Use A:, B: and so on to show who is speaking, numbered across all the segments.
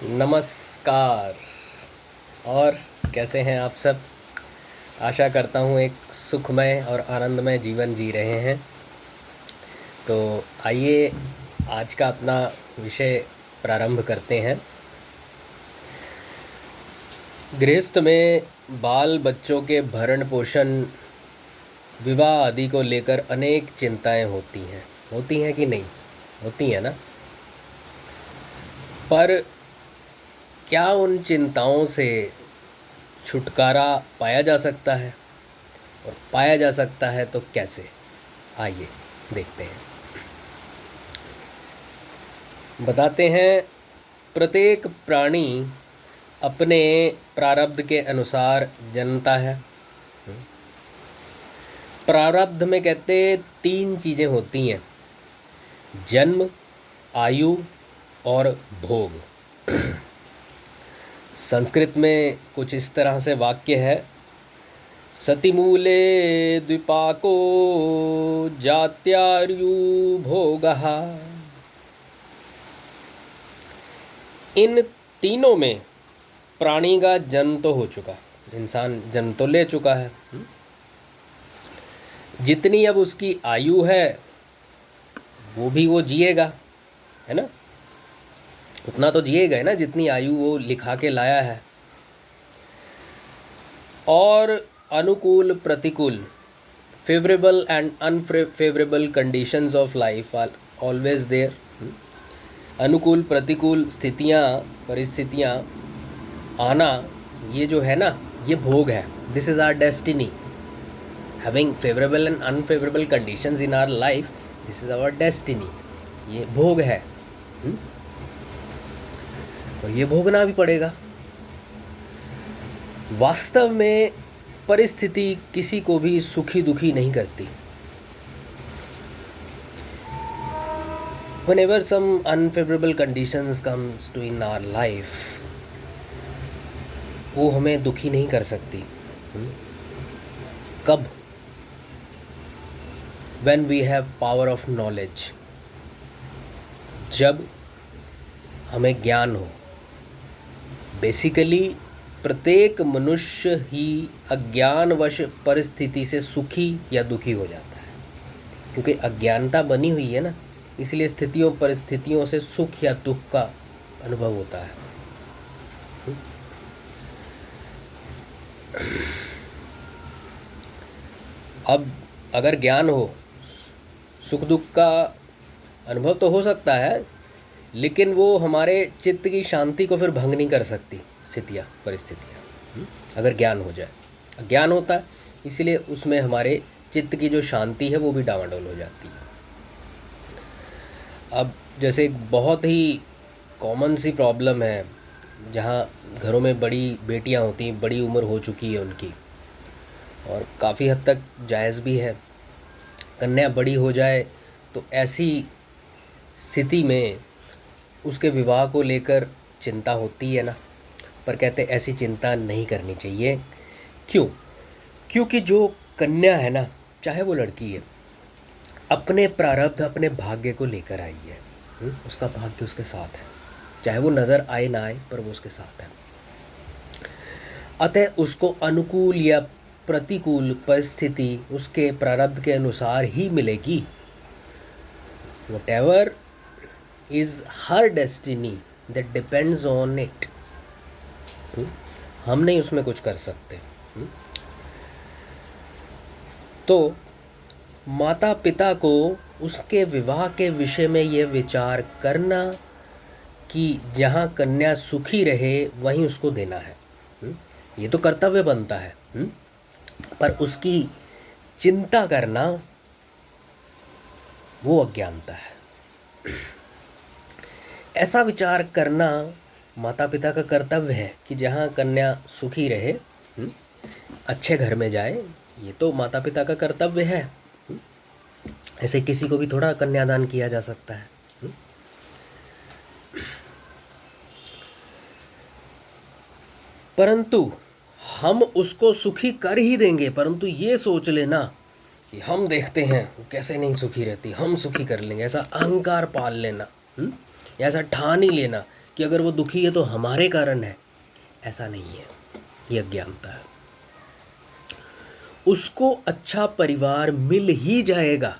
A: नमस्कार। और कैसे हैं आप सब? आशा करता हूँ एक सुखमय और आनंदमय जीवन जी रहे हैं। तो आइए आज का अपना विषय प्रारंभ करते हैं। गृहस्थ में बाल बच्चों के भरण पोषण, विवाह आदि को लेकर अनेक चिंताएं होती हैं कि नहीं? होती हैं ना। पर क्या उन चिंताओं से छुटकारा पाया जा सकता है? और पाया जा सकता है तो कैसे? आइए देखते हैं। बताते हैं, प्रत्येक प्राणी अपने प्रारब्ध के अनुसार जन्मता है। प्रारब्ध में कहते 3 चीज़ें होती हैं: जन्म, आयु और भोग। संस्कृत में कुछ इस तरह से वाक्य है: सतिमूले द्विपाको जात्यायु भोगः। इन तीनों में प्राणी का जन्म तो हो चुका, इंसान जन्म तो ले चुका है। जितनी अब उसकी आयु है वो जिएगा, है ना। उतना तो जिएगा है ना जितनी आयु वो लिखा के लाया है। और अनुकूल प्रतिकूल, favourable and unfavourable conditions of life are always there. अनुकूल प्रतिकूल परिस्थितियाँ आना, ये जो है ना, ये भोग है। This is our destiny. Having favourable and unfavourable conditions in our life, this is our destiny. ये भोग है। और ये भोगना भी पड़ेगा। वास्तव में परिस्थिति किसी को भी सुखी दुखी नहीं करती। Whenever some unfavorable conditions comes to in our life, वो हमें दुखी नहीं कर सकती। कब? When we have power of knowledge, जब हमें ज्ञान हो। बेसिकली प्रत्येक मनुष्य ही अज्ञानवश परिस्थिति से सुखी या दुखी हो जाता है, क्योंकि अज्ञानता बनी हुई है ना, इसलिए स्थितियों परिस्थितियों से सुख या दुख का अनुभव होता है। अब अगर ज्ञान हो, सुख दुख का अनुभव तो हो सकता है, लेकिन वो हमारे चित्त की शांति को फिर भंग नहीं कर सकती परिस्थितियाँ। अगर ज्ञान हो जाए, ज्ञान होता है इसलिए उसमें हमारे चित्त की जो शांति है वो भी डामाडोल हो जाती है। अब जैसे एक बहुत ही कॉमन सी प्रॉब्लम है, जहाँ घरों में बड़ी बेटियाँ होती हैं, बड़ी उम्र हो चुकी है उनकी, और काफ़ी हद तक जायज़ भी है। कन्या बड़ी हो जाए तो ऐसी स्थिति में उसके विवाह को लेकर चिंता होती है ना। पर कहते ऐसी चिंता नहीं करनी चाहिए। क्यों? क्योंकि जो कन्या है ना, चाहे वो लड़की है, अपने प्रारब्ध अपने भाग्य को लेकर आई है। उसका भाग्य उसके साथ है, चाहे वो नज़र आए ना आए, पर वो उसके साथ है। अतः उसको अनुकूल या प्रतिकूल परिस्थिति उसके प्रारब्ध के अनुसार ही मिलेगी। Whatever is her destiny, that depends on it. हम नहीं उसमें कुछ कर सकते। तो माता पिता को उसके विवाह के विषय में ये विचार करना कि जहाँ कन्या सुखी रहे वहीं उसको देना है, ये तो कर्तव्य बनता है। पर उसकी चिंता करना वो अज्ञानता है। ऐसा विचार करना माता पिता का कर्तव्य है कि जहाँ कन्या सुखी रहे, अच्छे घर में जाए, ये तो माता पिता का कर्तव्य है। ऐसे किसी को भी थोड़ा कन्यादान किया जा सकता है। परंतु हम उसको सुखी कर ही देंगे, परंतु ये सोच लेना कि हम देखते हैं वो कैसे नहीं सुखी रहती, हम सुखी कर लेंगे, ऐसा अहंकार पाल लेना, ऐसा ठान ही लेना कि अगर वो दुखी है तो हमारे कारण है, ऐसा नहीं है, ये अज्ञानता है। उसको अच्छा परिवार मिल ही जाएगा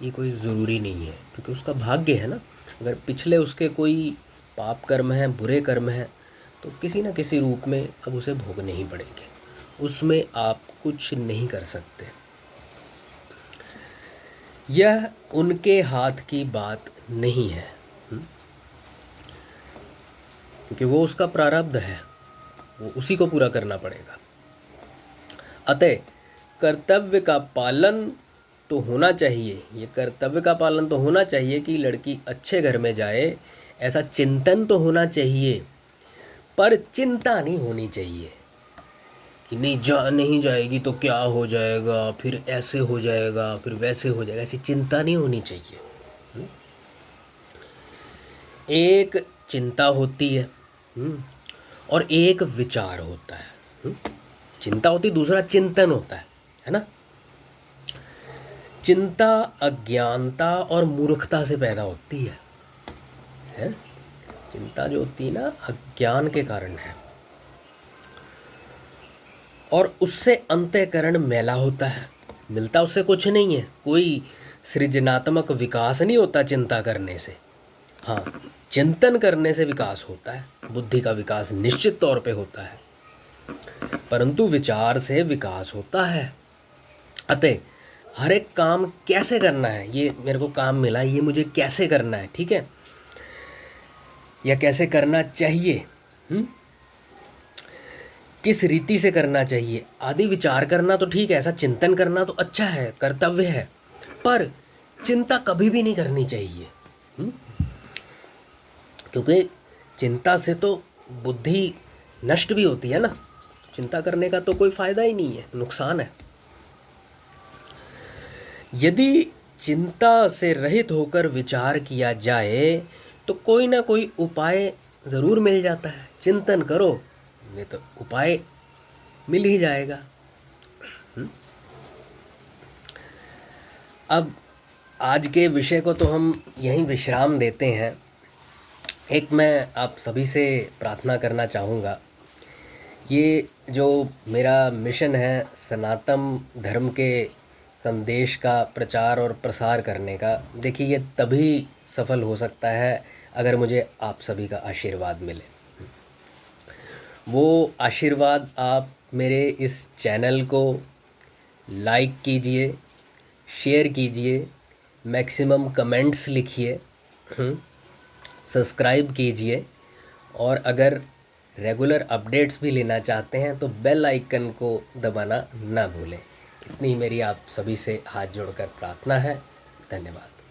A: ये कोई ज़रूरी नहीं है, क्योंकि उसका भाग्य है ना। अगर पिछले उसके कोई पाप कर्म हैं, बुरे कर्म हैं, तो किसी न किसी रूप में अब उसे भोगने ही पड़ेंगे, उसमें आप कुछ नहीं कर सकते। यह उनके हाथ की बात नहीं है, क्योंकि वो उसका प्रारब्ध है, वो उसी को पूरा करना पड़ेगा। अतः कर्तव्य का पालन तो होना चाहिए, ये कर्तव्य का पालन तो होना चाहिए कि लड़की अच्छे घर में जाए, ऐसा चिंतन तो होना चाहिए, पर चिंता नहीं होनी चाहिए कि नहीं जाएगी तो क्या हो जाएगा, फिर ऐसे हो जाएगा, फिर वैसे हो जाएगा, ऐसी चिंता नहीं होनी चाहिए। एक चिंता होती है और एक विचार होता है। चिंता होती, दूसरा चिंतन होता है ना। चिंता अज्ञानता और मूर्खता से पैदा होती है? चिंता जो होती है ना, अज्ञान के कारण है, और उससे अंतःकरण मैला होता है, मिलता उससे कुछ नहीं है, कोई सृजनात्मक विकास नहीं होता चिंता करने से। हाँ, चिंतन करने से विकास होता है, बुद्धि का विकास निश्चित तौर पे होता है, परंतु विचार से विकास होता है। अतः हर एक काम कैसे करना है, ये मेरे को काम मिला, ये मुझे कैसे करना है, ठीक है, या कैसे करना चाहिए, किस रीति से करना चाहिए आदि विचार करना तो ठीक है, ऐसा चिंतन करना तो अच्छा है, कर्तव्य है, पर चिंता कभी भी नहीं करनी चाहिए। क्योंकि चिंता से तो बुद्धि नष्ट भी होती है ना, चिंता करने का तो कोई फायदा ही नहीं है, नुकसान है। यदि चिंता से रहित होकर विचार किया जाए तो कोई ना कोई उपाय ज़रूर मिल जाता है। चिंतन करो, नहीं तो उपाय मिल ही जाएगा। अब आज के विषय को तो हम यहीं विश्राम देते हैं। एक मैं आप सभी से प्रार्थना करना चाहूँगा, ये जो मेरा मिशन है सनातन धर्म के संदेश का प्रचार और प्रसार करने का, देखिए ये तभी सफल हो सकता है अगर मुझे आप सभी का आशीर्वाद मिले। वो आशीर्वाद आप मेरे इस चैनल को लाइक कीजिए, शेयर कीजिए, मैक्सिमम कमेंट्स लिखिए, सब्सक्राइब कीजिए, और अगर रेगुलर अपडेट्स भी लेना चाहते हैं तो बेल आइकन को दबाना ना भूलें। इतनी मेरी आप सभी से हाथ जोड़कर प्रार्थना है। धन्यवाद।